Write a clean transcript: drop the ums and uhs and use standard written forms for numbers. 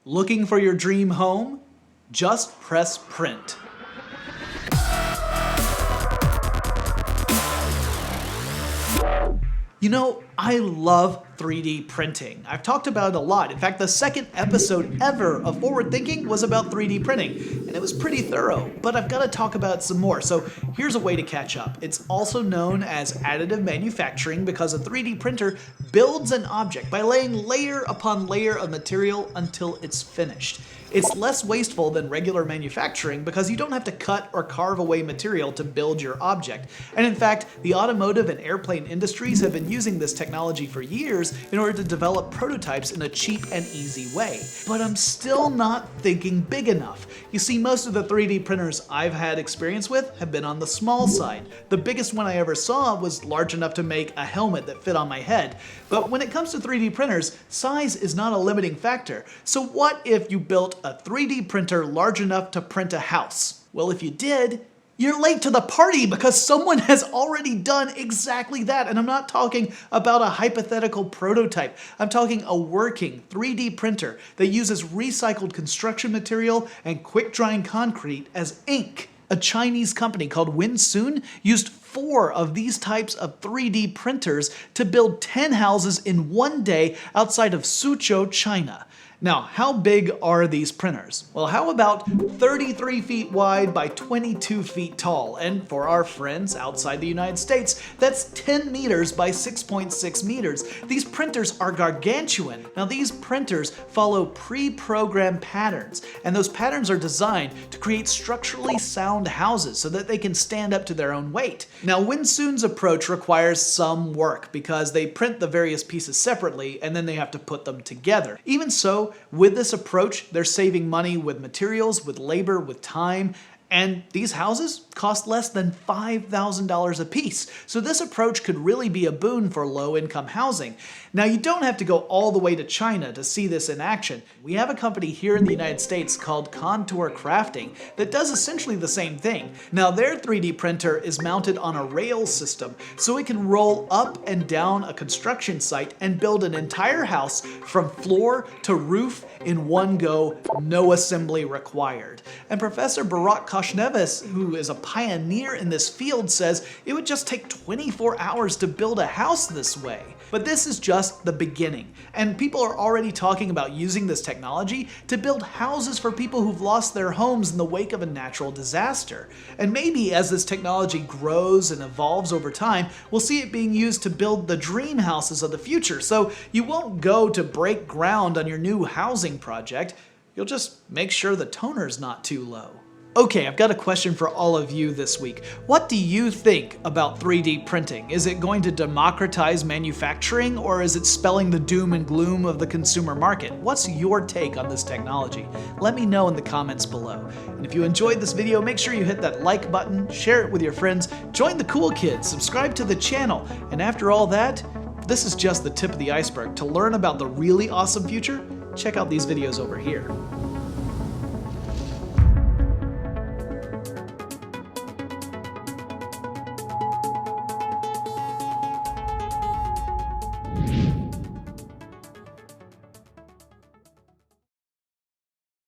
Looking for your dream home? Just press print. You know, I love 3D printing. I've talked about it a lot. In fact, the second episode ever of Forward Thinking was about 3D printing, and it was pretty thorough, but I've got to talk about it some more. So here's a way to catch up. It's also known as additive manufacturing because a 3D printer builds an object by laying layer upon layer of material until it's finished. It's less wasteful than regular manufacturing because you don't have to cut or carve away material to build your object. And in fact, the automotive and airplane industries have been using this technology for years in order to develop prototypes in a cheap and easy way. But I'm still not thinking big enough. You see, most of the 3D printers I've had experience with have been on the small side. The biggest one I ever saw was large enough to make a helmet that fit on my head. But when it comes to 3D printers, size is not a limiting factor. So what if you built a 3D printer large enough to print a house? Well, if you did, you're late to the party because someone has already done exactly that. And I'm not talking about a hypothetical prototype. I'm talking a working 3D printer that uses recycled construction material and quick-drying concrete as ink. A Chinese company called Winsoon used 4 of these types of 3D printers to build 10 houses in one day outside of Suzhou, China. Now, how big are these printers? Well, how about 33 feet wide by 22 feet tall? And for our friends outside the United States, that's 10 meters by 6.6 meters. These printers are gargantuan. Now, these printers follow pre-programmed patterns, and those patterns are designed to create structurally sound houses so that they can stand up to their own weight. Now, Winsoon's approach requires some work because they print the various pieces separately and then they have to put them together. Even so, with this approach, they're saving money with materials, with labor, with time, and these houses cost less than $5,000 a piece. So this approach could really be a boon for low-income housing. Now, you don't have to go all the way to China to see this in action. We have a company here in the United States called Contour Crafting that does essentially the same thing. Now, their 3D printer is mounted on a rail system, so it can roll up and down a construction site and build an entire house from floor to roof in one go, no assembly required. And Professor Barak Koshnevis, who is a pioneer in this field, says it would just take 24 hours to build a house this way. But this is just the beginning, and people are already talking about using this technology to build houses for people who've lost their homes in the wake of a natural disaster. And maybe as this technology grows and evolves over time, we'll see it being used to build the dream houses of the future. So you won't go to break ground on your new housing project. You'll just make sure the toner's not too low. Okay, I've got a question for all of you this week. What do you think about 3D printing? Is it going to democratize manufacturing, or is it spelling the doom and gloom of the consumer market? What's your take on this technology? Let me know in the comments below. And if you enjoyed this video, make sure you hit that like button, share it with your friends, join the cool kids, subscribe to the channel, and after all that, this is just the tip of the iceberg. To learn about the really awesome future, check out these videos over here.